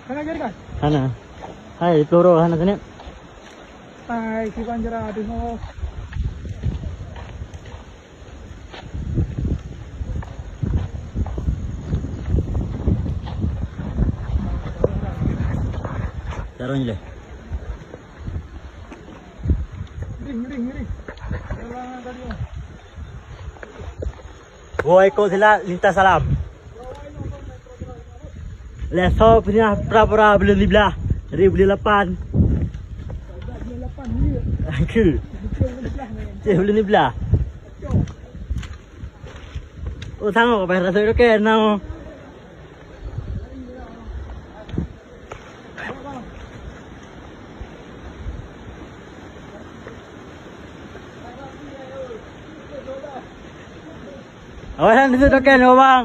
Sana jadi kan? Sana. Hai, peluru sana sini. Hai, si Banjara di mau. Taruh ni le. Ngeri. Woi, kau sila lintas salam. Lesok punya pura-pura belum dibelah. Jadi beli 8. Aku. Cik belum dibelah. Oh, tengok apa rasa itu kan now. Awalan itu kan bang.